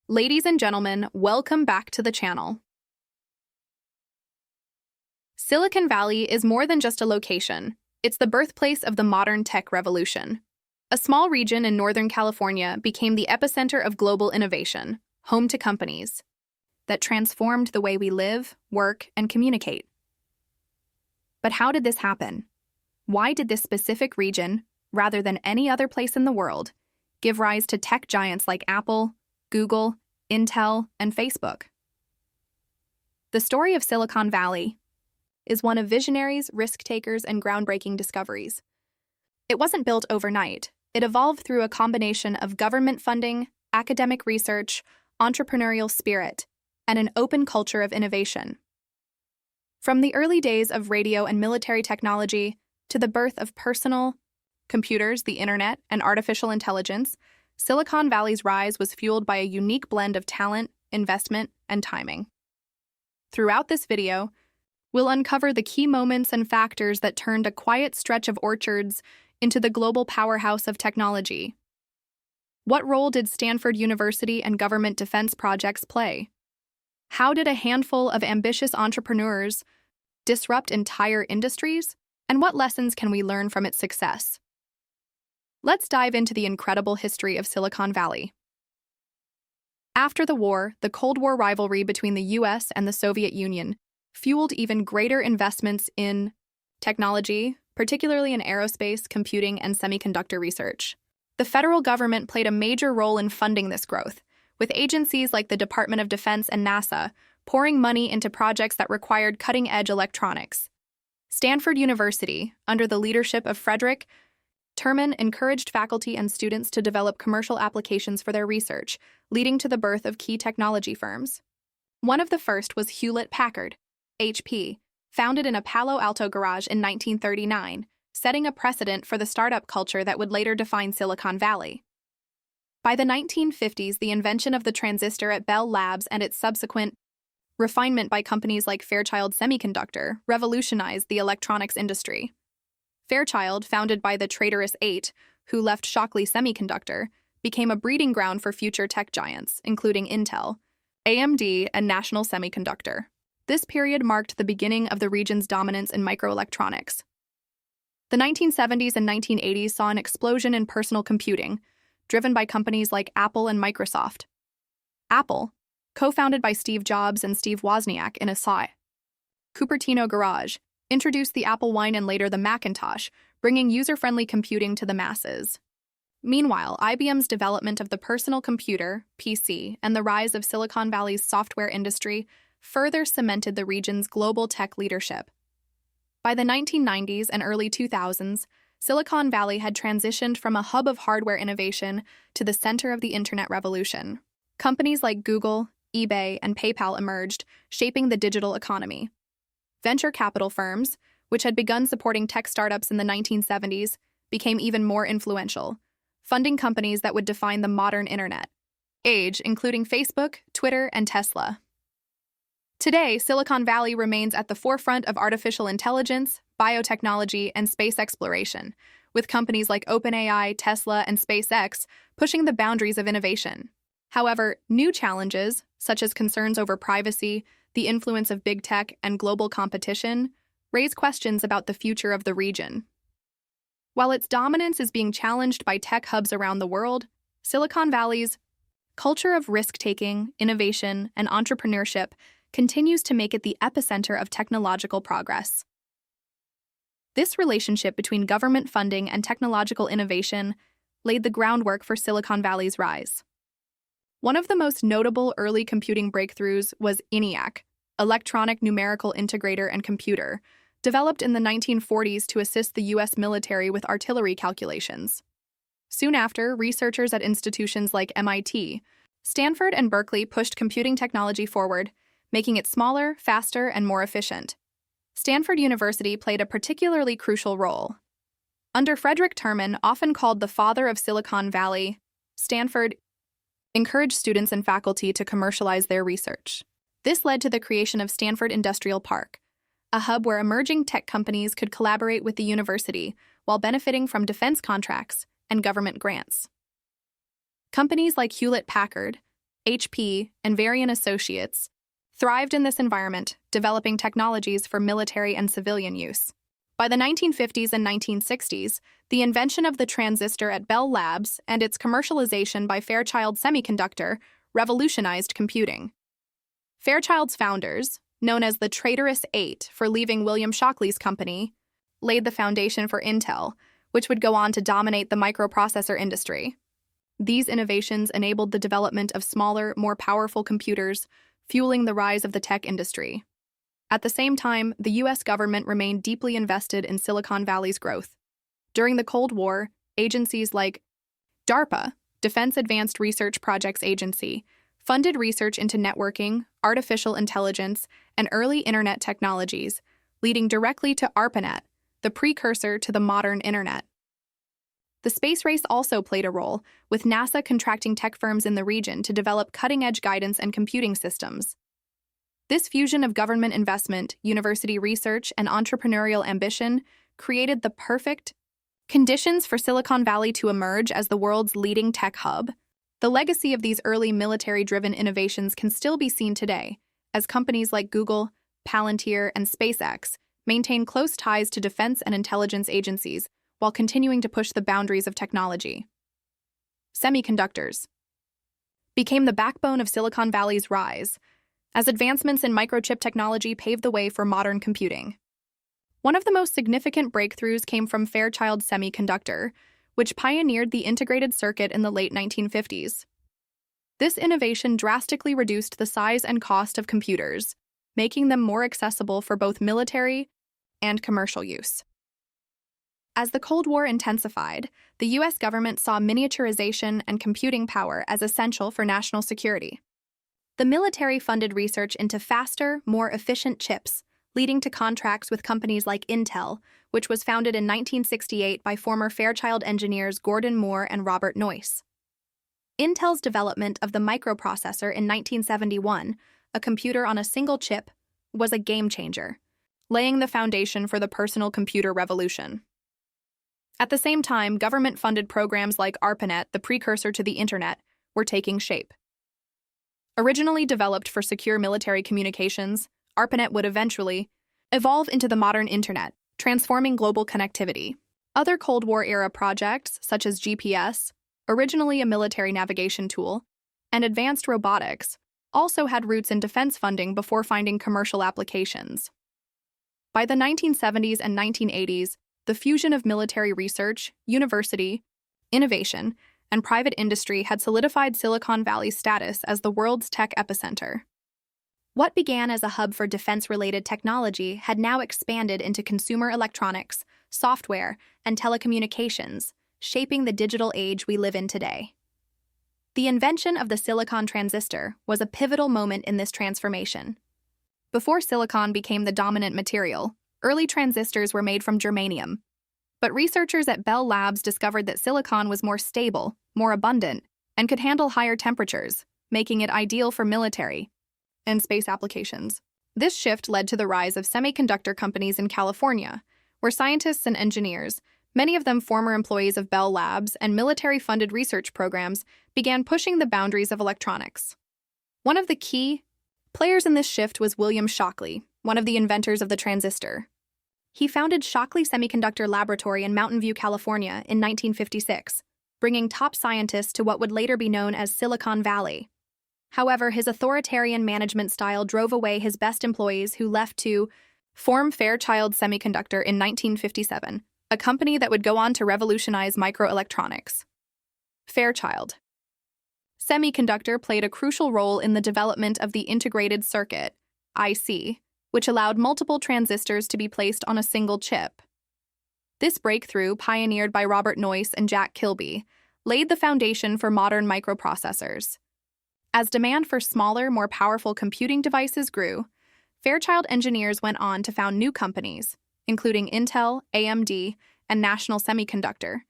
Ladies and gentlemen, welcome back to the channel. Silicon Valley is more than just a location. It's the birthplace of the modern tech revolution. A small region in Northern California became the epicenter of global innovation, home to companies that transformed the way we live, work, and communicate. But how did this happen? Why did this specific region, rather than any other place in the world, give rise to tech giants like Apple, Google, Intel, and Facebook? The story of Silicon Valley is one of visionaries, risk-takers, and groundbreaking discoveries. It wasn't built overnight. It evolved through a combination of government funding, academic research, entrepreneurial spirit, and an open culture of innovation. From the early days of radio and military technology to the birth of personal computers, the internet, and artificial intelligence, Silicon Valley's rise was fueled by a unique blend of talent, investment, and timing. Throughout this video, we'll uncover the key moments and factors that turned a quiet stretch of orchards into the global powerhouse of technology. What role did Stanford University and government defense projects play? How did a handful of ambitious entrepreneurs disrupt entire industries? And what lessons can we learn from its success? Let's dive into the incredible history of Silicon Valley. After the war, the Cold War rivalry between the US and the Soviet Union fueled even greater investments in technology, particularly in aerospace, computing, and semiconductor research. The federal government played a major role in funding this growth, with agencies like the Department of Defense and NASA pouring money into projects that required cutting-edge electronics. Stanford University, under the leadership of Frederick Terman, encouraged faculty and students to develop commercial applications for their research, leading to the birth of key technology firms. One of the first was Hewlett-Packard, HP, founded in a Palo Alto garage in 1939, setting a precedent for the startup culture that would later define Silicon Valley. By the 1950s, the invention of the transistor at Bell Labs and its subsequent refinement by companies like Fairchild Semiconductor revolutionized the electronics industry. Fairchild, founded by the traitorous Eight, who left Shockley Semiconductor, became a breeding ground for future tech giants, including Intel, AMD, and National Semiconductor. This period marked the beginning of the region's dominance in microelectronics. The 1970s and 1980s saw an explosion in personal computing, driven by companies like Apple and Microsoft. Apple, co-founded by Steve Jobs and Steve Wozniak in a Cupertino garage, introduced the Apple I and later the Macintosh, bringing user-friendly computing to the masses. Meanwhile, IBM's development of the personal computer, PC, and the rise of Silicon Valley's software industry further cemented the region's global tech leadership. By the 1990s and early 2000s, Silicon Valley had transitioned from a hub of hardware innovation to the center of the internet revolution. Companies like Google, eBay, and PayPal emerged, shaping the digital economy. Venture capital firms, which had begun supporting tech startups in the 1970s, became even more influential, funding companies that would define the modern internet age, including Facebook, Twitter, and Tesla. Today, Silicon Valley remains at the forefront of artificial intelligence, biotechnology, and space exploration, with companies like OpenAI, Tesla, and SpaceX pushing the boundaries of innovation. However, new challenges, such as concerns over privacy, the influence of big tech, and global competition, raise questions about the future of the region. While its dominance is being challenged by tech hubs around the world, Silicon Valley's culture of risk-taking, innovation, and entrepreneurship continues to make it the epicenter of technological progress. This relationship between government funding and technological innovation laid the groundwork for Silicon Valley's rise. One of the most notable early computing breakthroughs was ENIAC, Electronic Numerical Integrator and Computer, developed in the 1940s to assist the U.S. military with artillery calculations. Soon after, researchers at institutions like MIT, Stanford, and Berkeley pushed computing technology forward, making it smaller, faster, and more efficient. Stanford University played a particularly crucial role. Under Frederick Terman, often called the father of Silicon Valley, Stanford encouraged students and faculty to commercialize their research. This led to the creation of Stanford Industrial Park, a hub where emerging tech companies could collaborate with the university while benefiting from defense contracts and government grants. Companies like Hewlett-Packard, HP, and Varian Associates, thrived in this environment, developing technologies for military and civilian use. By the 1950s and 1960s, the invention of the transistor at Bell Labs and its commercialization by Fairchild Semiconductor revolutionized computing. Fairchild's founders, known as the Traitorous Eight for leaving William Shockley's company, laid the foundation for Intel, which would go on to dominate the microprocessor industry. These innovations enabled the development of smaller, more powerful computers, fueling the rise of the tech industry. At the same time, the U.S. government remained deeply invested in Silicon Valley's growth. During the Cold War, agencies like DARPA, Defense Advanced Research Projects Agency, funded research into networking, artificial intelligence, and early internet technologies, leading directly to ARPANET, the precursor to the modern internet. The space race also played a role, with NASA contracting tech firms in the region to develop cutting-edge guidance and computing systems. This fusion of government investment, university research, and entrepreneurial ambition created the perfect conditions for Silicon Valley to emerge as the world's leading tech hub. The legacy of these early military-driven innovations can still be seen today, as companies like Google, Palantir, and SpaceX maintain close ties to defense and intelligence agencies while continuing to push the boundaries of technology. Semiconductors became the backbone of Silicon Valley's rise, as advancements in microchip technology paved the way for modern computing. One of the most significant breakthroughs came from Fairchild Semiconductor, which pioneered the integrated circuit in the late 1950s. This innovation drastically reduced the size and cost of computers, making them more accessible for both military and commercial use. As the Cold War intensified, the U.S. government saw miniaturization and computing power as essential for national security. The military funded research into faster, more efficient chips, leading to contracts with companies like Intel, which was founded in 1968 by former Fairchild engineers Gordon Moore and Robert Noyce. Intel's development of the microprocessor in 1971, a computer on a single chip, was a game-changer, laying the foundation for the personal computer revolution. At the same time, government-funded programs like ARPANET, the precursor to the Internet, were taking shape. Originally developed for secure military communications, ARPANET would eventually evolve into the modern Internet, transforming global connectivity. Other Cold War-era projects, such as GPS, originally a military navigation tool, and advanced robotics, also had roots in defense funding before finding commercial applications. By the 1970s and 1980s, the fusion of military research, university, innovation, and private industry had solidified Silicon Valley's status as the world's tech epicenter. What began as a hub for defense-related technology had now expanded into consumer electronics, software, and telecommunications, shaping the digital age we live in today. The invention of the silicon transistor was a pivotal moment in this transformation. Before silicon became the dominant material, early transistors were made from germanium. But researchers at Bell Labs discovered that silicon was more stable, more abundant, and could handle higher temperatures, making it ideal for military and space applications. This shift led to the rise of semiconductor companies in California, where scientists and engineers, many of them former employees of Bell Labs and military-funded research programs, began pushing the boundaries of electronics. One of the key players in this shift was William Shockley, one of the inventors of the transistor. He founded Shockley Semiconductor Laboratory in Mountain View, California in 1956, bringing top scientists to what would later be known as Silicon Valley. However, his authoritarian management style drove away his best employees, who left to form Fairchild Semiconductor in 1957, a company that would go on to revolutionize microelectronics. Fairchild Semiconductor played a crucial role in the development of the integrated circuit, IC, which allowed multiple transistors to be placed on a single chip. This breakthrough, pioneered by Robert Noyce and Jack Kilby, laid the foundation for modern microprocessors. As demand for smaller, more powerful computing devices grew, Fairchild engineers went on to found new companies, including Intel, AMD, and National Semiconductor,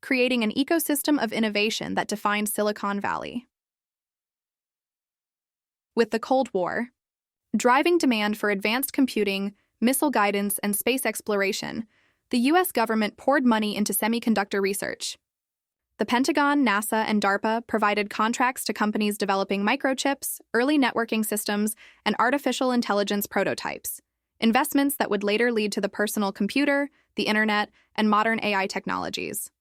creating an ecosystem of innovation that defined Silicon Valley. With the Cold War driving demand for advanced computing, missile guidance, and space exploration, the U.S. government poured money into semiconductor research. The Pentagon, NASA, and DARPA provided contracts to companies developing microchips, early networking systems, and artificial intelligence prototypes, investments that would later lead to the personal computer, the internet, and modern AI technologies.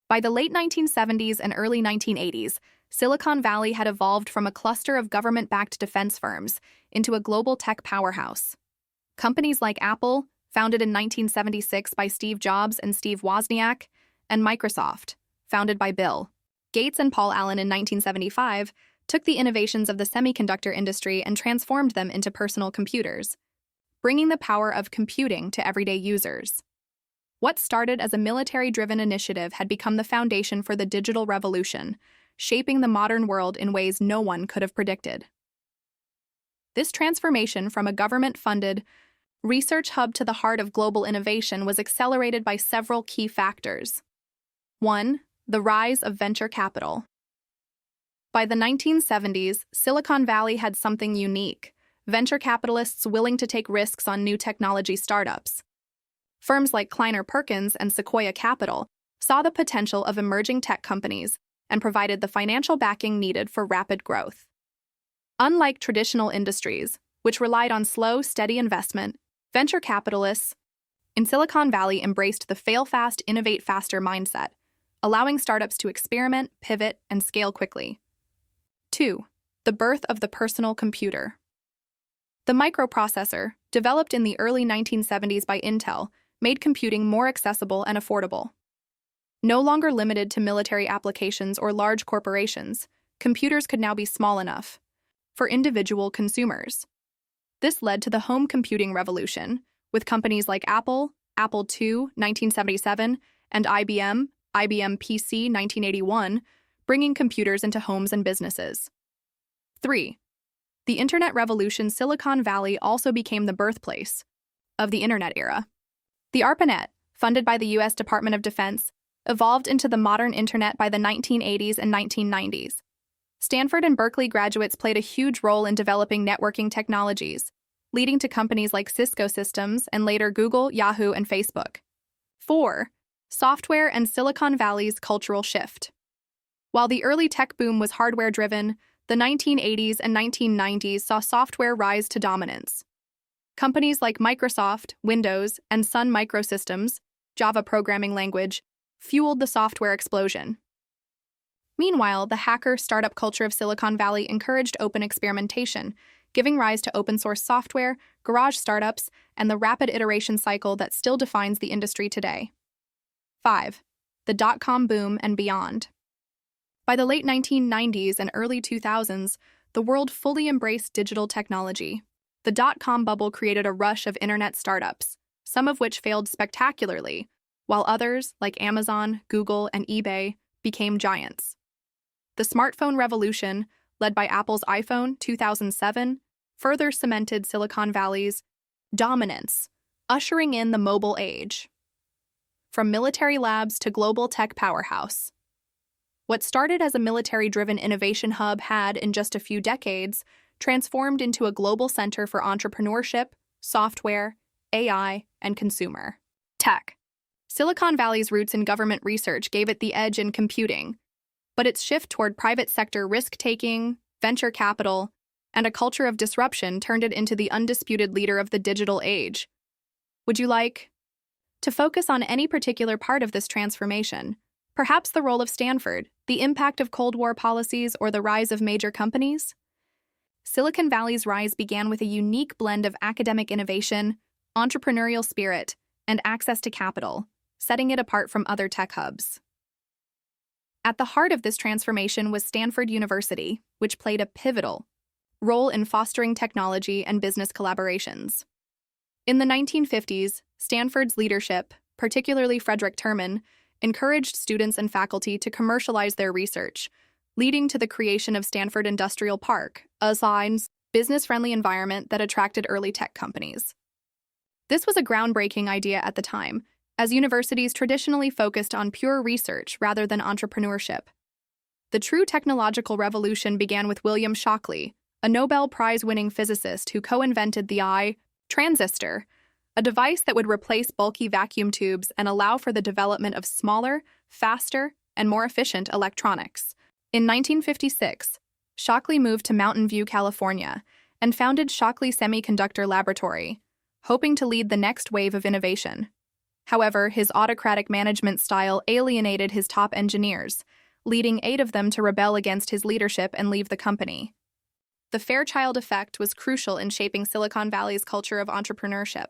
By the late 1970s and early 1980s, Silicon Valley had evolved from a cluster of government-backed defense firms into a global tech powerhouse. Companies like Apple, founded in 1976 by Steve Jobs and Steve Wozniak, and Microsoft, founded by Bill Gates and Paul Allen in 1975, took the innovations of the semiconductor industry and transformed them into personal computers, bringing the power of computing to everyday users. What started as a military-driven initiative had become the foundation for the digital revolution, shaping the modern world in ways no one could have predicted. This transformation from a government-funded research hub to the heart of global innovation was accelerated by several key factors. 1. The rise of venture capital. By the 1970s, Silicon Valley had something unique: venture capitalists willing to take risks on new technology startups. Firms like Kleiner Perkins and Sequoia Capital saw the potential of emerging tech companies and provided the financial backing needed for rapid growth. Unlike traditional industries, which relied on slow, steady investment, venture capitalists in Silicon Valley embraced the fail fast, innovate faster mindset, allowing startups to experiment, pivot, and scale quickly. 2. The birth of the personal computer. The microprocessor, developed in the early 1970s by Intel, made computing more accessible and affordable. No longer limited to military applications or large corporations, computers could now be small enough for individual consumers. This led to the home computing revolution, with companies like Apple, Apple II, 1977, and IBM, IBM PC, 1981, bringing computers into homes and businesses. 3. The Internet revolution. Silicon Valley also became the birthplace of the Internet era. The ARPANET, funded by the U.S. Department of Defense, evolved into the modern Internet by the 1980s and 1990s. Stanford and Berkeley graduates played a huge role in developing networking technologies, leading to companies like Cisco Systems and later Google, Yahoo, and Facebook. 4. Software and Silicon Valley's cultural shift. While the early tech boom was hardware-driven, the 1980s and 1990s saw software rise to dominance. Companies like Microsoft, Windows, and Sun Microsystems, Java programming language, fueled the software explosion. Meanwhile, the hacker startup culture of Silicon Valley encouraged open experimentation, giving rise to open-source software, garage startups, and the rapid iteration cycle that still defines the industry today. 5. The dot-com boom and beyond. By the late 1990s and early 2000s, the world fully embraced digital technology. The dot-com bubble created a rush of internet startups, some of which failed spectacularly, while others, like Amazon, Google, and eBay, became giants. The smartphone revolution, led by Apple's iPhone 2007, further cemented Silicon Valley's dominance, ushering in the mobile age. From military labs to global tech powerhouse. What started as a military-driven innovation hub had, in just a few decades, transformed into a global center for entrepreneurship, software, AI, and consumer tech. Silicon Valley's roots in government research gave it the edge in computing, but its shift toward private sector risk-taking, venture capital, and a culture of disruption turned it into the undisputed leader of the digital age. Would you like to focus on any particular part of this transformation? Perhaps the role of Stanford, the impact of Cold War policies, or the rise of major companies? Silicon Valley's rise began with a unique blend of academic innovation, entrepreneurial spirit, and access to capital, setting it apart from other tech hubs. At the heart of this transformation was Stanford University, which played a pivotal role in fostering technology and business collaborations. In the 1950s, Stanford's leadership, particularly Frederick Terman, encouraged students and faculty to commercialize their research, leading to the creation of Stanford Industrial Park, a business-friendly environment that attracted early tech companies. This was a groundbreaking idea at the time, as universities traditionally focused on pure research rather than entrepreneurship. The true technological revolution began with William Shockley, a Nobel Prize-winning physicist who co-invented the transistor, a device that would replace bulky vacuum tubes and allow for the development of smaller, faster, and more efficient electronics. In 1956, Shockley moved to Mountain View, California, and founded Shockley Semiconductor Laboratory, hoping to lead the next wave of innovation. However, his autocratic management style alienated his top engineers, leading 8 of them to rebel against his leadership and leave the company. The Fairchild effect was crucial in shaping Silicon Valley's culture of entrepreneurship.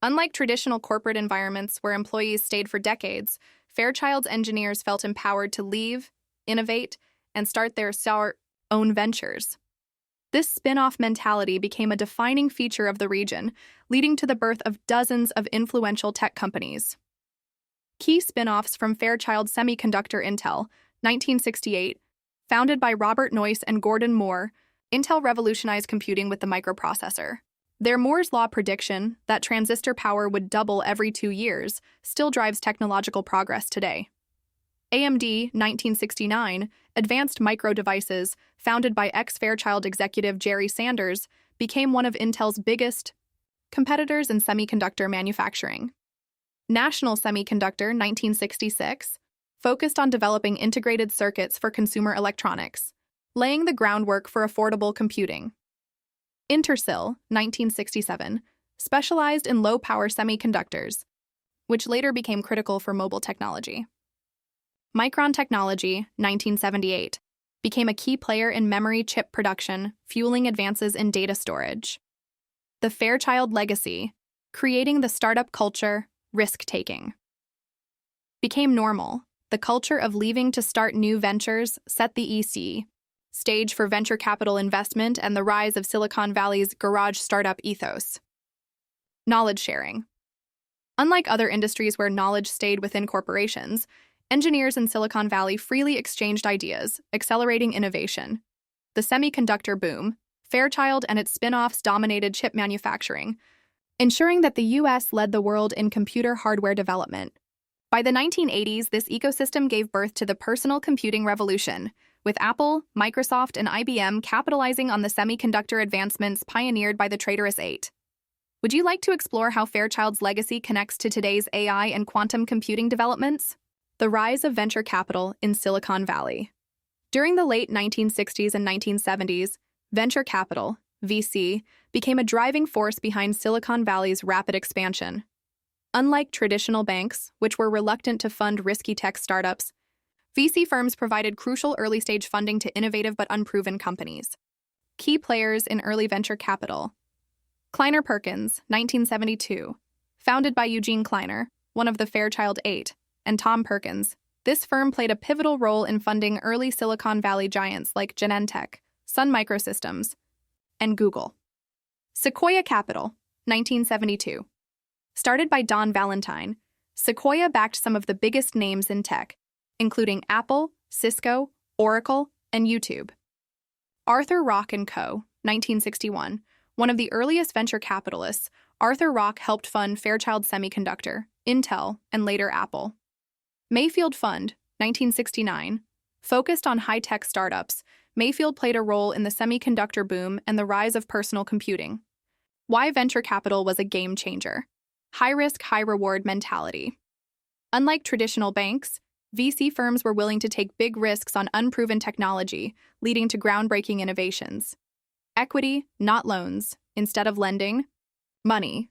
Unlike traditional corporate environments where employees stayed for decades, Fairchild's engineers felt empowered to leave, innovate, and start their own ventures. This spin-off mentality became a defining feature of the region, leading to the birth of dozens of influential tech companies. Key spin-offs from Fairchild Semiconductor: Intel, 1968, founded by Robert Noyce and Gordon Moore, Intel revolutionized computing with the microprocessor. Their Moore's Law prediction that transistor power would double every 2 years still drives technological progress today. AMD, 1969, Advanced Micro Devices, founded by ex-Fairchild executive Jerry Sanders, became one of Intel's biggest competitors in semiconductor manufacturing. National Semiconductor, 1966, focused on developing integrated circuits for consumer electronics, laying the groundwork for affordable computing. Intersil, 1967, specialized in low-power semiconductors, which later became critical for mobile technology. Micron Technology, 1978, became a key player in memory chip production, fueling advances in data storage. The Fairchild legacy, creating the startup culture, risk-taking, became normal. The culture of leaving to start new ventures set the stage for venture capital investment and the rise of Silicon Valley's garage startup ethos. Knowledge sharing. Unlike other industries where knowledge stayed within corporations, engineers in Silicon Valley freely exchanged ideas, accelerating innovation. The semiconductor boom, Fairchild and its spin-offs dominated chip manufacturing, ensuring that the U.S. led the world in computer hardware development. By the 1980s, this ecosystem gave birth to the personal computing revolution, with Apple, Microsoft, and IBM capitalizing on the semiconductor advancements pioneered by the traitorous 8. Would you like to explore how Fairchild's legacy connects to today's AI and quantum computing developments? The rise of venture capital in Silicon Valley. During the late 1960s and 1970s, venture capital, VC, became a driving force behind Silicon Valley's rapid expansion. Unlike traditional banks, which were reluctant to fund risky tech startups, VC firms provided crucial early-stage funding to innovative but unproven companies. Key players in early venture capital. Kleiner Perkins, 1972. Founded by Eugene Kleiner, one of the Fairchild 8, and Tom Perkins, this firm played a pivotal role in funding early Silicon Valley giants like Genentech, Sun Microsystems, and Google. Sequoia Capital, 1972. Started by Don Valentine, Sequoia backed some of the biggest names in tech, including Apple, Cisco, Oracle, and YouTube. Arthur Rock & Co., 1961. One of the earliest venture capitalists, Arthur Rock helped fund Fairchild Semiconductor, Intel, and later Apple. Mayfield Fund, 1969. Focused on high-tech startups, Mayfield played a role in the semiconductor boom and the rise of personal computing. Why venture capital was a game changer. High-risk, high-reward mentality. Unlike traditional banks, VC firms were willing to take big risks on unproven technology, leading to groundbreaking innovations. Equity, not loans, instead of lending. Money.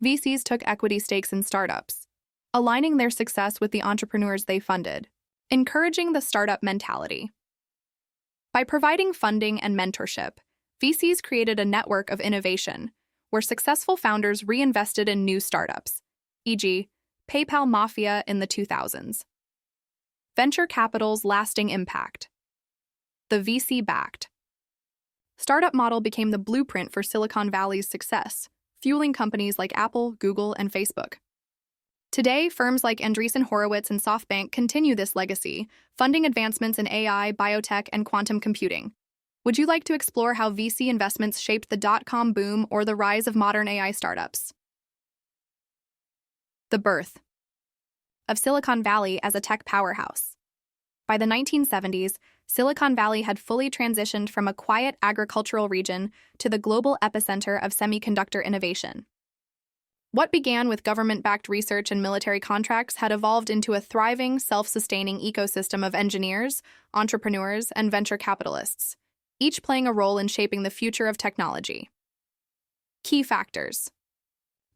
VCs took equity stakes in startups, aligning their success with the entrepreneurs they funded, encouraging the startup mentality. By providing funding and mentorship, VCs created a network of innovation where successful founders reinvested in new startups, e.g., PayPal Mafia in the 2000s. Venture capital's lasting impact. The VC-backed startup model became the blueprint for Silicon Valley's success, fueling companies like Apple, Google, and Facebook. Today, firms like Andreessen Horowitz and SoftBank continue this legacy, funding advancements in AI, biotech, and quantum computing. Would you like to explore how VC investments shaped the dot-com boom or the rise of modern AI startups? The birth of Silicon Valley as a tech powerhouse. By the 1970s, Silicon Valley had fully transitioned from a quiet agricultural region to the global epicenter of semiconductor innovation. What began with government-backed research and military contracts had evolved into a thriving, self-sustaining ecosystem of engineers, entrepreneurs, and venture capitalists, each playing a role in shaping the future of technology. Key factors.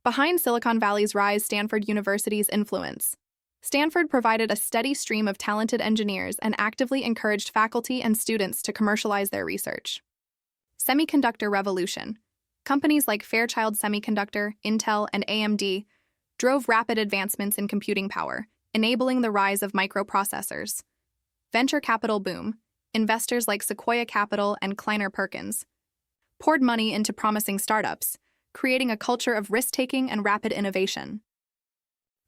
Behind Silicon Valley's rise, Stanford University's influence. Stanford provided a steady stream of talented engineers and actively encouraged faculty and students to commercialize their research. Semiconductor revolution. Companies like Fairchild Semiconductor, Intel, and AMD drove rapid advancements in computing power, enabling the rise of microprocessors. Venture capital boom. Investors like Sequoia Capital and Kleiner Perkins poured money into promising startups, creating a culture of risk-taking and rapid innovation.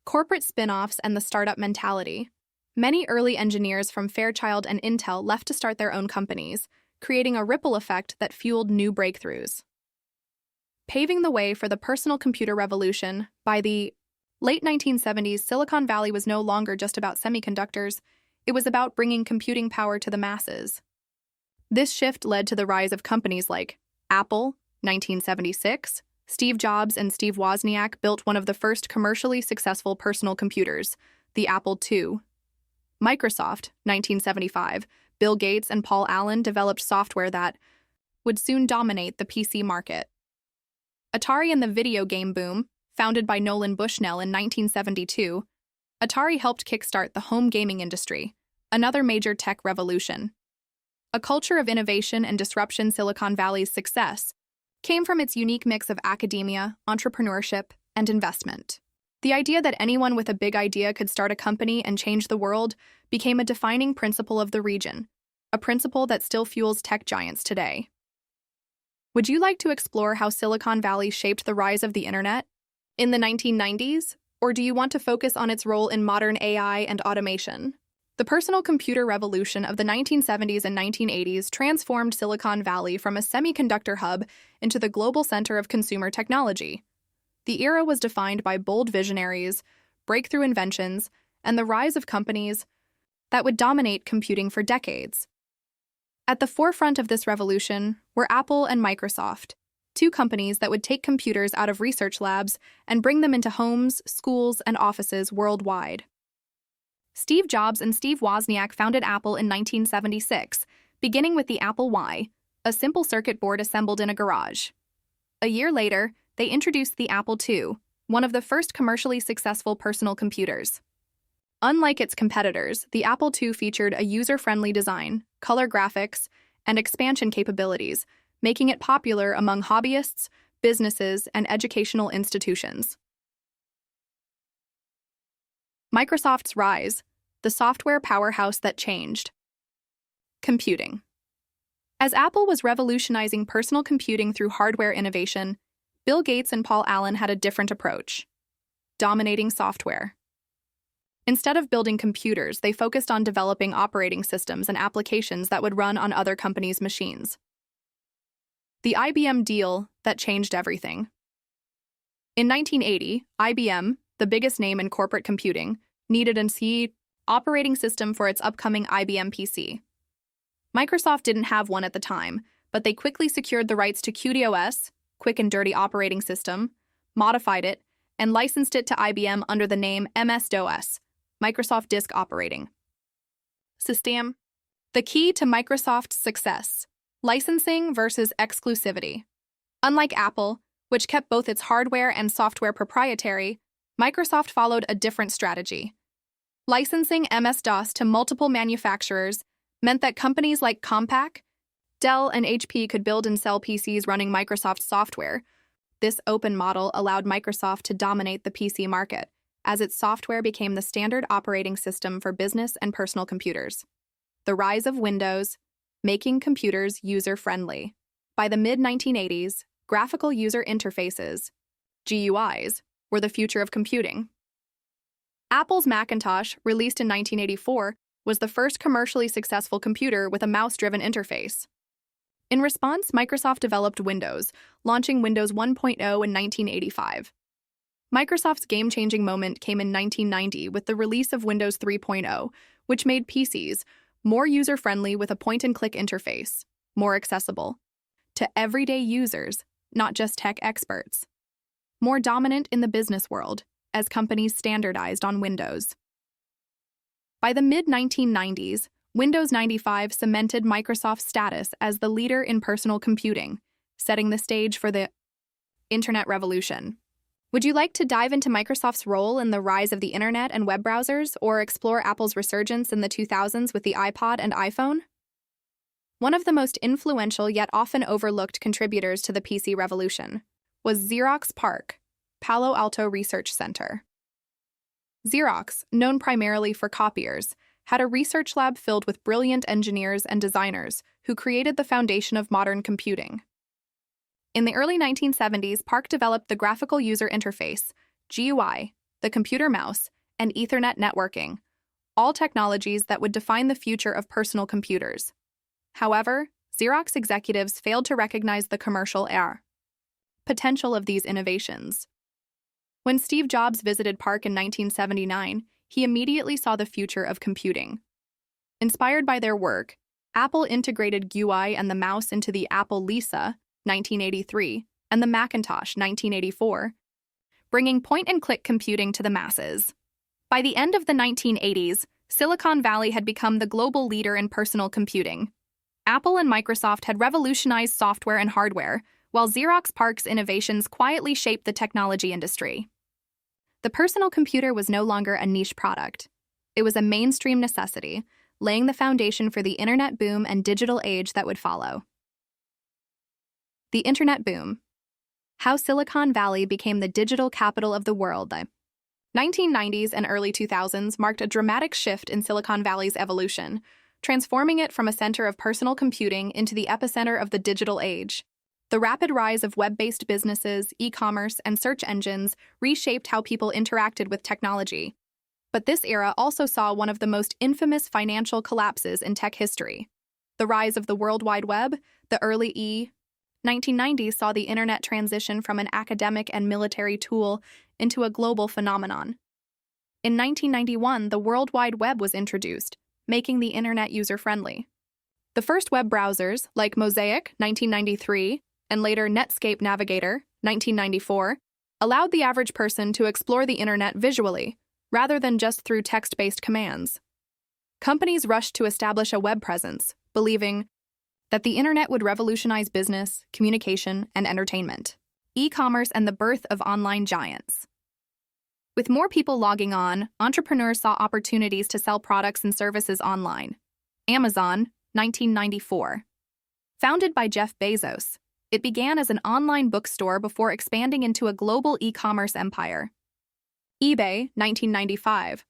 Corporate spin-offs and the startup mentality. Many early engineers from Fairchild and Intel left to start their own companies, creating a ripple effect that fueled new breakthroughs. Paving the way for the personal computer revolution, by the late 1970s, Silicon Valley was no longer just about semiconductors, it was about bringing computing power to the masses. This shift led to the rise of companies like Apple, 1976. Steve Jobs and Steve Wozniak built one of the first commercially successful personal computers, the Apple II. Microsoft, 1975. Bill Gates and Paul Allen developed software that would soon dominate the PC market. Atari and the video game boom, founded by Nolan Bushnell in 1972, Atari helped kickstart the home gaming industry, another major tech revolution. A culture of innovation and disruption. Silicon Valley's success came from its unique mix of academia, entrepreneurship, and investment. The idea that anyone with a big idea could start a company and change the world became a defining principle of the region, a principle that still fuels tech giants today. Would you like to explore how Silicon Valley shaped the rise of the internet in the 1990s, or do you want to focus on its role in modern AI and automation? The personal computer revolution of the 1970s and 1980s transformed Silicon Valley from a semiconductor hub into the global center of consumer technology. The era was defined by bold visionaries, breakthrough inventions, and the rise of companies that would dominate computing for decades. At the forefront of this revolution were Apple and Microsoft, two companies that would take computers out of research labs and bring them into homes, schools, and offices worldwide. Steve Jobs and Steve Wozniak founded Apple in 1976, beginning with the Apple I, a simple circuit board assembled in a garage. A year later, they introduced the Apple II, one of the first commercially successful personal computers. Unlike its competitors, the Apple II featured a user-friendly design, color graphics, and expansion capabilities, making it popular among hobbyists, businesses, and educational institutions. Microsoft's rise, the software powerhouse that changed. Computing. As Apple was revolutionizing personal computing through hardware innovation, Bill Gates and Paul Allen had a different approach: dominating software. Instead of building computers, they focused on developing operating systems and applications that would run on other companies' machines. The IBM deal that changed everything. In 1980, IBM, the biggest name in corporate computing, needed a C operating system for its upcoming IBM PC. Microsoft didn't have one at the time, but they quickly secured the rights to QDOS, Quick and Dirty Operating System, modified it, and licensed it to IBM under the name MS-DOS, Microsoft Disk Operating System. The key to Microsoft's success: licensing versus exclusivity. Unlike Apple, which kept both its hardware and software proprietary, Microsoft followed a different strategy. Licensing MS-DOS to multiple manufacturers meant that companies like Compaq, Dell, and HP could build and sell PCs running Microsoft software. This open model allowed Microsoft to dominate the PC market, as its software became the standard operating system for business and personal computers. The rise of Windows, making computers user-friendly. By the mid-1980s, graphical user interfaces, GUIs, were the future of computing. Apple's Macintosh, released in 1984, was the first commercially successful computer with a mouse-driven interface. In response, Microsoft developed Windows, launching Windows 1.0 in 1985. Microsoft's game-changing moment came in 1990 with the release of Windows 3.0, which made PCs more user-friendly with a point-and-click interface, more accessible to everyday users, not just tech experts. more dominant in the business world as companies standardized on Windows. By the mid-1990s, Windows 95 cemented Microsoft's status as the leader in personal computing, setting the stage for the Internet revolution. Would you like to dive into Microsoft's role in the rise of the Internet and web browsers, or explore Apple's resurgence in the 2000s with the iPod and iPhone? One of the most influential yet often overlooked contributors to the PC revolution was Xerox PARC, Palo Alto Research Center. Xerox, known primarily for copiers, had a research lab filled with brilliant engineers and designers who created the foundation of modern computing. In the early 1970s, PARC developed the graphical user interface, GUI, the computer mouse, and Ethernet networking, all technologies that would define the future of personal computers. However, Xerox executives failed to recognize the commercial potential of these innovations. When Steve Jobs visited PARC in 1979, he immediately saw the future of computing. Inspired by their work, Apple integrated GUI and the mouse into the Apple Lisa, 1983, and the Macintosh, 1984, bringing point-and-click computing to the masses. By the end of the 1980s, Silicon Valley had become the global leader in personal computing. Apple and Microsoft had revolutionized software and hardware, while Xerox PARC's innovations quietly shaped the technology industry. The personal computer was no longer a niche product. It was a mainstream necessity, laying the foundation for the Internet boom and digital age that would follow. The Internet boom. How Silicon Valley became the digital capital of the world. The 1990s and early 2000s marked a dramatic shift in Silicon Valley's evolution, transforming it from a center of personal computing into the epicenter of the digital age. The rapid rise of web-based businesses, e-commerce, and search engines reshaped how people interacted with technology. But this era also saw one of the most infamous financial collapses in tech history. The rise of the World Wide Web, the early 1990s saw the Internet transition from an academic and military tool into a global phenomenon. In 1991, the World Wide Web was introduced, making the Internet user-friendly. The first web browsers, like Mosaic, 1993, and later Netscape Navigator, 1994, allowed the average person to explore the Internet visually, rather than just through text-based commands. Companies rushed to establish a web presence, believing that the Internet would revolutionize business, communication, and entertainment. E-commerce and the birth of online giants. With more people logging on, entrepreneurs saw opportunities to sell products and services online. Amazon, 1994. Founded by Jeff Bezos, it began as an online bookstore before expanding into a global e-commerce empire. eBay, 1995.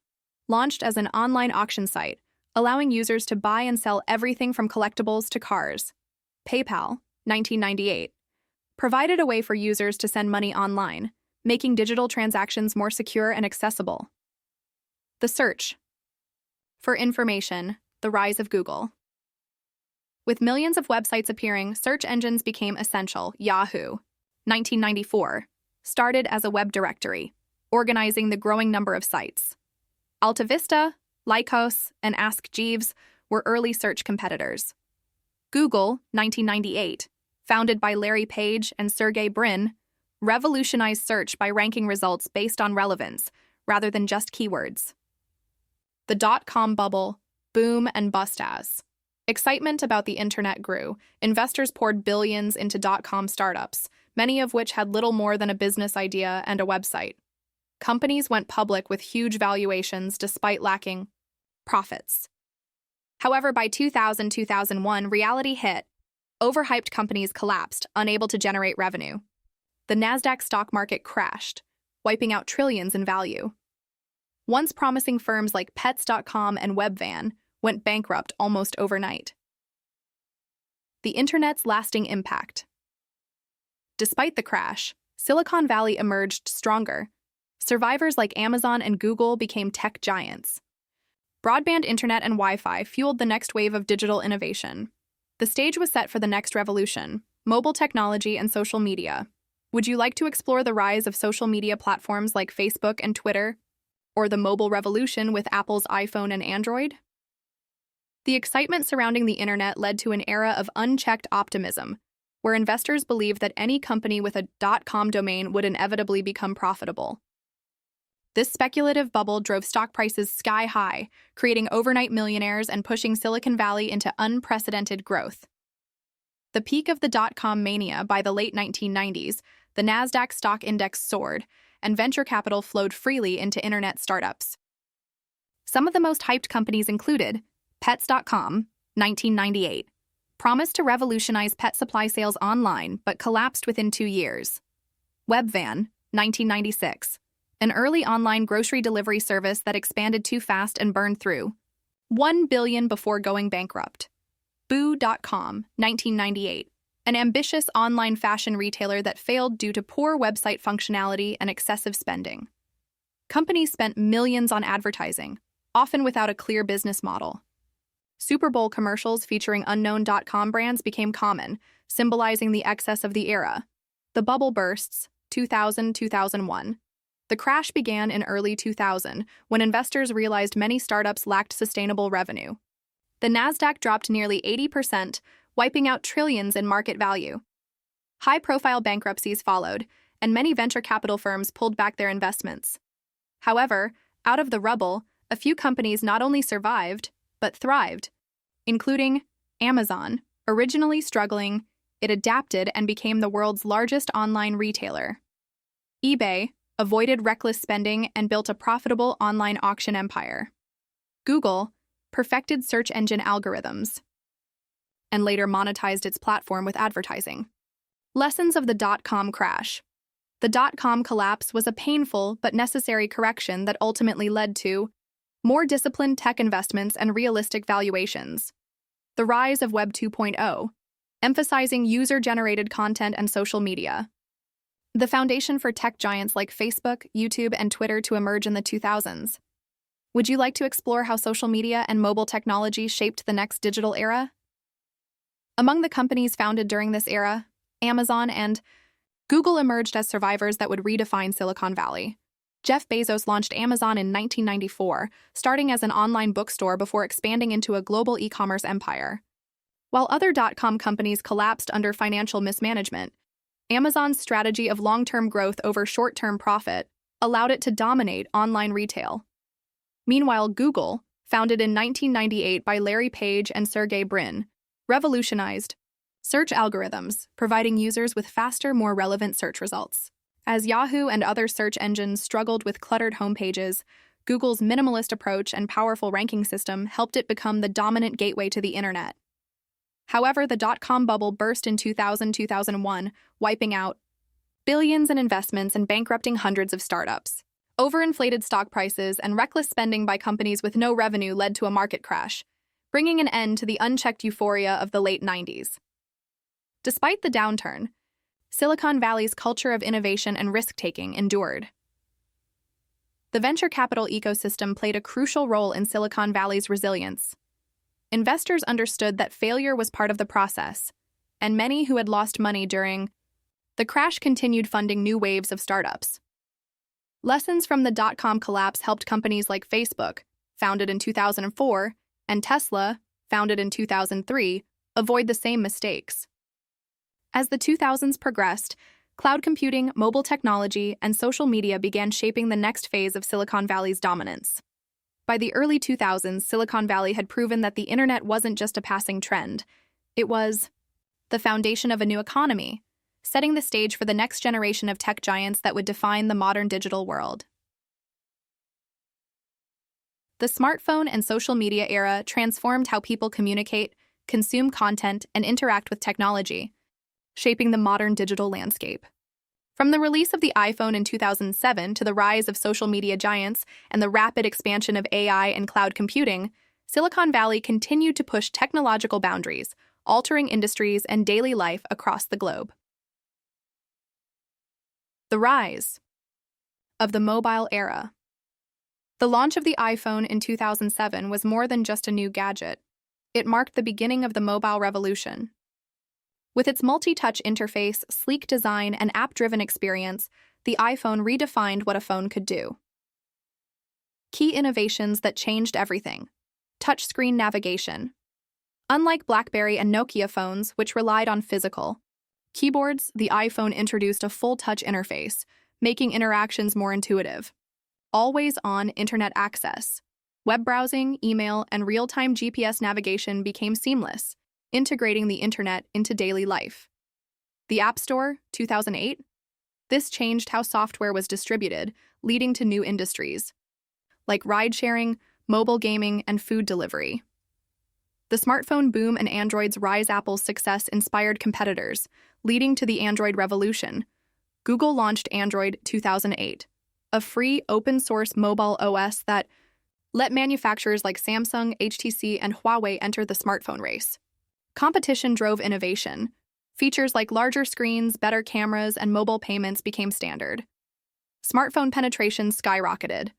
Launched as an online auction site, allowing users to buy and sell everything from collectibles to cars. PayPal, 1998. Provided a way for users to send money online, making digital transactions more secure and accessible. The search. For information, the rise of Google. With millions of websites appearing, search engines became essential. Yahoo, 1994, started as a web directory, organizing the growing number of sites. Alta Vista, Lycos, and Ask Jeeves were early search competitors. Google, 1998, founded by Larry Page and Sergey Brin, revolutionized search by ranking results based on relevance rather than just keywords. The dot-com bubble, boom and bust as. Excitement about the Internet grew. Investors poured billions into dot-com startups, many of which had little more than a business idea and a website. Companies went public with huge valuations despite lacking profits. However, by 2000-2001, reality hit. Overhyped companies collapsed, unable to generate revenue. The Nasdaq stock market crashed, wiping out trillions in value. Once promising firms like Pets.com and Webvan went bankrupt almost overnight. The Internet's lasting impact. Despite the crash, Silicon Valley emerged stronger. Survivors like Amazon and Google became tech giants. Broadband internet and Wi-Fi fueled the next wave of digital innovation. The stage was set for the next revolution, mobile technology and social media. Would you like to explore the rise of social media platforms like Facebook and Twitter, or the mobile revolution with Apple's iPhone and Android? The excitement surrounding the Internet led to an era of unchecked optimism, where investors believed that any company with a .com domain would inevitably become profitable. This speculative bubble drove stock prices sky high, creating overnight millionaires and pushing Silicon Valley into unprecedented growth. The peak of the .com mania by the late 1990s, the Nasdaq stock index soared, and venture capital flowed freely into internet startups. Some of the most hyped companies included Pets.com, 1998, promised to revolutionize pet supply sales online but collapsed within 2 years. Webvan, 1996, an early online grocery delivery service that expanded too fast and burned through $1 billion before going bankrupt. Boo.com, 1998, an ambitious online fashion retailer that failed due to poor website functionality and excessive spending. Companies spent millions on advertising, often without a clear business model. Super Bowl commercials featuring unknown .com brands became common, symbolizing the excess of the era. The bubble bursts, 2000-2001. The crash began in early 2000, when investors realized many startups lacked sustainable revenue. The Nasdaq dropped nearly 80%, wiping out trillions in market value. High-profile bankruptcies followed, and many venture capital firms pulled back their investments. However, out of the rubble, a few companies not only survived, but thrived, including Amazon. Originally struggling, it adapted and became the world's largest online retailer. eBay avoided reckless spending and built a profitable online auction empire. Google perfected search engine algorithms and later monetized its platform with advertising. Lessons of the .com crash. The .com collapse was a painful but necessary correction that ultimately led to more disciplined tech investments and realistic valuations. The rise of Web 2.0, emphasizing user-generated content and social media. The foundation for tech giants like Facebook, YouTube, and Twitter to emerge in the 2000s. Would you like to explore how social media and mobile technology shaped the next digital era? Among the companies founded during this era, Amazon and Google emerged as survivors that would redefine Silicon Valley. Jeff Bezos launched Amazon in 1994, starting as an online bookstore before expanding into a global e-commerce empire. While other .com companies collapsed under financial mismanagement, Amazon's strategy of long-term growth over short-term profit allowed it to dominate online retail. Meanwhile, Google, founded in 1998 by Larry Page and Sergey Brin, revolutionized search algorithms, providing users with faster, more relevant search results. As Yahoo and other search engines struggled with cluttered homepages, Google's minimalist approach and powerful ranking system helped it become the dominant gateway to the internet. However, the .com bubble burst in 2000-2001, wiping out billions in investments and bankrupting hundreds of startups. Overinflated stock prices and reckless spending by companies with no revenue led to a market crash, bringing an end to the unchecked euphoria of the late 90s. Despite the downturn, Silicon Valley's culture of innovation and risk-taking endured. The venture capital ecosystem played a crucial role in Silicon Valley's resilience. Investors understood that failure was part of the process, and many who had lost money during the crash continued funding new waves of startups. Lessons from the .com collapse helped companies like Facebook, founded in 2004, and Tesla, founded in 2003, avoid the same mistakes. As the 2000s progressed, cloud computing, mobile technology, and social media began shaping the next phase of Silicon Valley's dominance. By the early 2000s, Silicon Valley had proven that the internet wasn't just a passing trend. It was the foundation of a new economy, setting the stage for the next generation of tech giants that would define the modern digital world. The smartphone and social media era transformed how people communicate, consume content, and interact with technology, shaping the modern digital landscape. From the release of the iPhone in 2007 to the rise of social media giants and the rapid expansion of AI and cloud computing, Silicon Valley continued to push technological boundaries, altering industries and daily life across the globe. The rise of the mobile era. The launch of the iPhone in 2007 was more than just a new gadget. It marked the beginning of the mobile revolution. With its multi-touch interface, sleek design, and app-driven experience, the iPhone redefined what a phone could do. Key innovations that changed everything. Touchscreen navigation. Unlike BlackBerry and Nokia phones, which relied on physical Keyboards, the iPhone introduced a full-touch interface, making interactions more intuitive. Always-on internet access. Web browsing, email, and real-time GPS navigation became seamless, integrating the internet into daily life. The App Store, 2008. This changed how software was distributed, leading to new industries, like ride-sharing, mobile gaming, and food delivery. The smartphone boom and Android's rise. Apple's success inspired competitors, leading to the Android revolution. Google launched Android 2008, a free, open-source mobile OS that let manufacturers like Samsung, HTC, and Huawei enter the smartphone race. Competition drove innovation. Features like larger screens, better cameras, and mobile payments became standard. Smartphone penetration skyrocketed.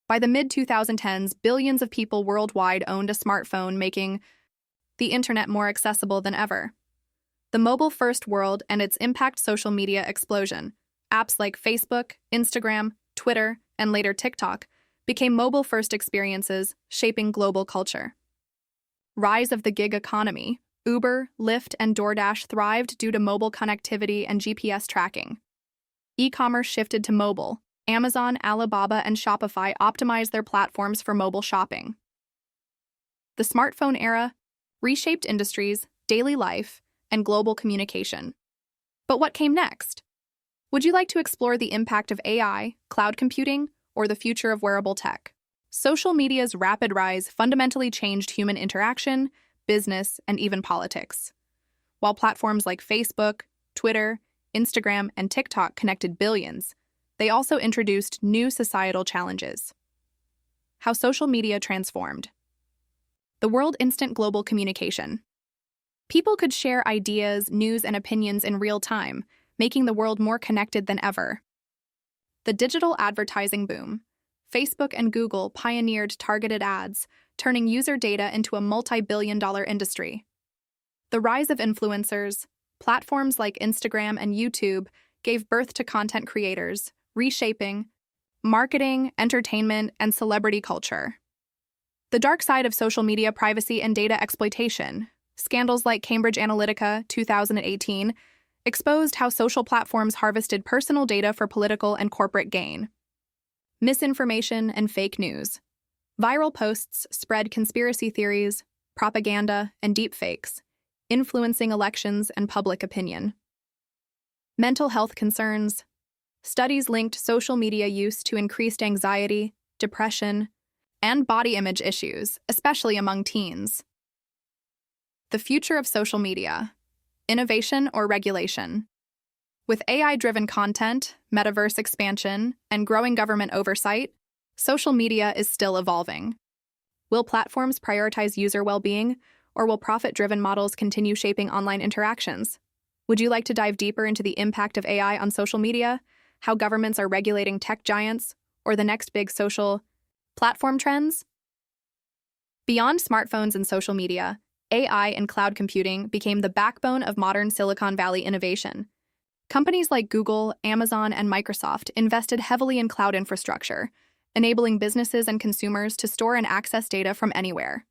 By the mid-2010s, billions of people worldwide owned a smartphone, making the internet more accessible than ever. The mobile-first world and its impact. Social media explosion. Apps like Facebook, Instagram, Twitter, and later TikTok became mobile-first experiences, shaping global culture. Rise of the gig economy. Uber, Lyft, and DoorDash thrived due to mobile connectivity and GPS tracking. E-commerce shifted to mobile. Amazon, Alibaba, and Shopify optimized their platforms for mobile shopping. The smartphone era reshaped industries, daily life, and global communication. But what came next? Would you like to explore the impact of AI, cloud computing, or the future of wearable tech? Social media's rapid rise fundamentally changed human interaction, business, and even politics. While platforms like Facebook, Twitter, Instagram, and TikTok connected billions, they also introduced new societal challenges. How social media transformed the world. Instant global communication. People could share ideas, news, and opinions in real time, making the world more connected than ever. The digital advertising boom. Facebook and Google pioneered targeted ads, turning user data into a multi-billion-dollar industry. The rise of influencers. Platforms like Instagram and YouTube gave birth to content creators, reshaping marketing, entertainment, and celebrity culture. The dark side of social media. Privacy and data exploitation. Scandals like Cambridge Analytica 2018 exposed how social platforms harvested personal data for political and corporate gain. Misinformation and fake news. Viral posts spread conspiracy theories, propaganda, and deepfakes, influencing elections and public opinion. Mental health concerns. Studies linked social media use to increased anxiety, depression, and body image issues, especially among teens. The future of social media. Innovation or regulation. With AI-driven content, metaverse expansion, and growing government oversight, social media is still evolving. Will platforms prioritize user well-being, or will profit-driven models continue shaping online interactions? Would you like to dive deeper into the impact of AI on social media, how governments are regulating tech giants, or the next big social platform trends? Beyond smartphones and social media, AI and cloud computing became the backbone of modern Silicon Valley innovation. Companies like Google, Amazon, and Microsoft invested heavily in cloud infrastructure, enabling businesses and consumers to store and access data from anywhere.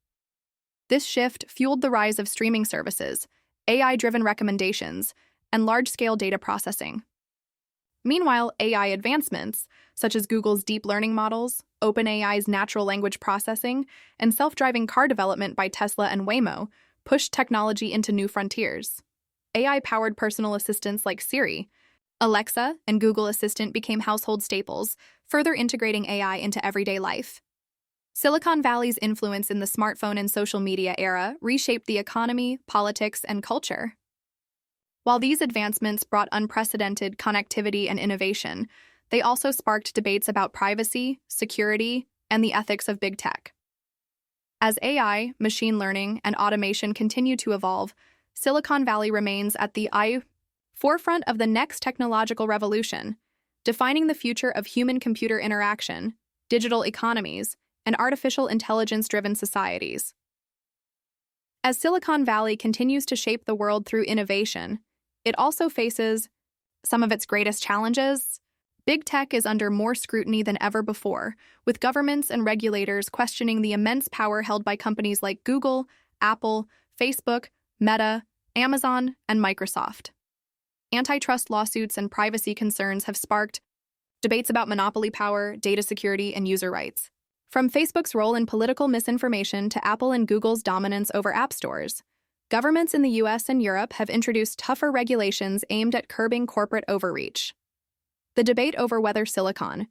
This shift fueled the rise of streaming services, AI-driven recommendations, and large-scale data processing. Meanwhile, AI advancements, such as Google's deep learning models, OpenAI's natural language processing, and self-driving car development by Tesla and Waymo, pushed technology into new frontiers. AI-powered personal assistants like Siri, Alexa, and Google Assistant became household staples, further integrating AI into everyday life. Silicon Valley's influence in the smartphone and social media era reshaped the economy, politics, and culture. While these advancements brought unprecedented connectivity and innovation, they also sparked debates about privacy, security, and the ethics of big tech. As AI, machine learning, and automation continue to evolve, Silicon Valley remains at the forefront of the next technological revolution, defining the future of human-computer interaction, digital economies, and artificial intelligence-driven societies. As Silicon Valley continues to shape the world through innovation, it also faces some of its greatest challenges. Big tech is under more scrutiny than ever before, with governments and regulators questioning the immense power held by companies like Google, Apple, Facebook, Meta, Amazon, and Microsoft. Antitrust lawsuits and privacy concerns have sparked debates about monopoly power, data security, and user rights. From Facebook's role in political misinformation to Apple and Google's dominance over app stores, governments in the US and Europe have introduced tougher regulations aimed at curbing corporate overreach. The debate over whether Silicon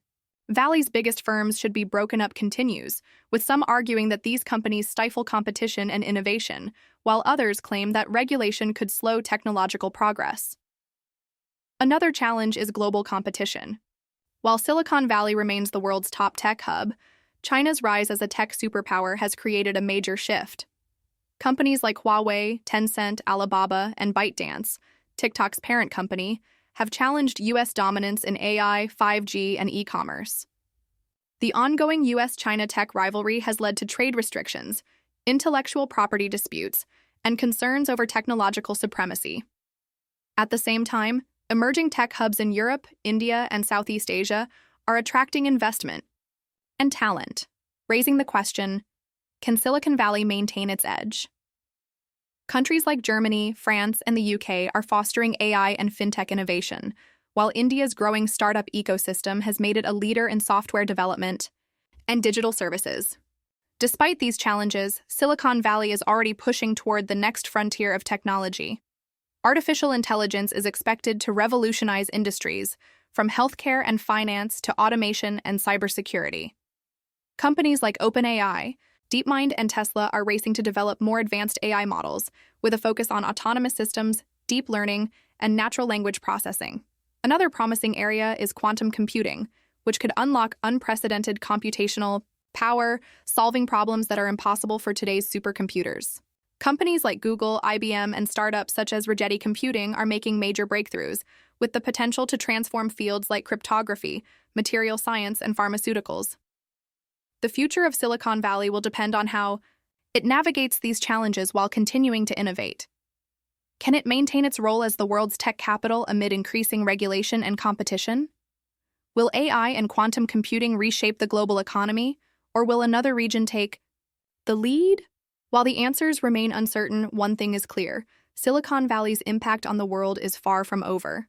Valley's biggest firms should be broken up continues, with some arguing that these companies stifle competition and innovation, while others claim that regulation could slow technological progress. Another challenge is global competition. While Silicon Valley remains the world's top tech hub, China's rise as a tech superpower has created a major shift. Companies like Huawei, Tencent, Alibaba, and ByteDance, TikTok's parent company, have challenged U.S. dominance in AI, 5G, and e-commerce. The ongoing U.S.-China tech rivalry has led to trade restrictions, intellectual property disputes, and concerns over technological supremacy. At the same time, emerging tech hubs in Europe, India, and Southeast Asia are attracting investment and talent, raising the question, can Silicon Valley maintain its edge? Countries like Germany, France, and the UK are fostering AI and fintech innovation, while India's growing startup ecosystem has made it a leader in software development and digital services. Despite these challenges, Silicon Valley is already pushing toward the next frontier of technology. Artificial intelligence is expected to revolutionize industries, from healthcare and finance to automation and cybersecurity. Companies like OpenAI, DeepMind, and Tesla are racing to develop more advanced AI models, with a focus on autonomous systems, deep learning, and natural language processing. Another promising area is quantum computing, which could unlock unprecedented computational power, solving problems that are impossible for today's supercomputers. Companies like Google, IBM, and startups such as Rigetti Computing are making major breakthroughs, with the potential to transform fields like cryptography, material science, and pharmaceuticals. The future of Silicon Valley will depend on how it navigates these challenges while continuing to innovate. Can it maintain its role as the world's tech capital amid increasing regulation and competition? Will AI and quantum computing reshape the global economy, or will another region take the lead? While the answers remain uncertain, one thing is clear: Silicon Valley's impact on the world is far from over.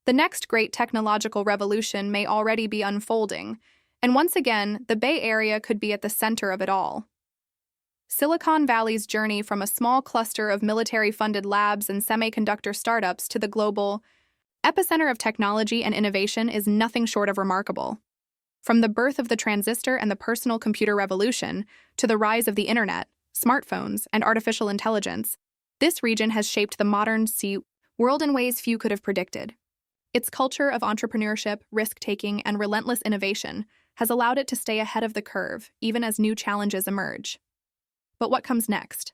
The next great technological revolution may already be unfolding, and once again, the Bay Area could be at the center of it all. Silicon Valley's journey from a small cluster of military-funded labs and semiconductor startups to the global epicenter of technology and innovation is nothing short of remarkable. From the birth of the transistor and the personal computer revolution to the rise of the internet, smartphones, and artificial intelligence, this region has shaped the modern world in ways few could have predicted. Its culture of entrepreneurship, risk-taking, and relentless innovation has allowed it to stay ahead of the curve, even as new challenges emerge. But what comes next?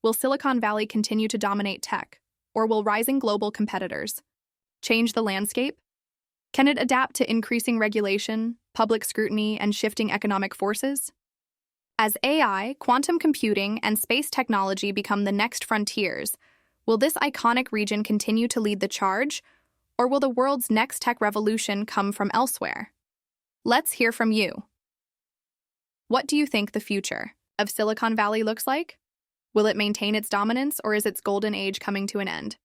Will Silicon Valley continue to dominate tech, or will rising global competitors change the landscape? Can it adapt to increasing regulation, public scrutiny, and shifting economic forces? As AI, quantum computing, and space technology become the next frontiers, will this iconic region continue to lead the charge, or will the world's next tech revolution come from elsewhere? Let's hear from you. What do you think the future of Silicon Valley looks like? Will it maintain its dominance, or is its golden age coming to an end?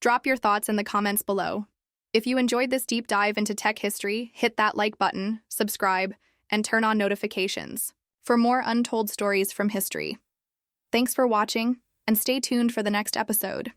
Drop your thoughts in the comments below. If you enjoyed this deep dive into tech history, hit that like button, subscribe, and turn on notifications for more untold stories from history. Thanks for watching, and stay tuned for the next episode.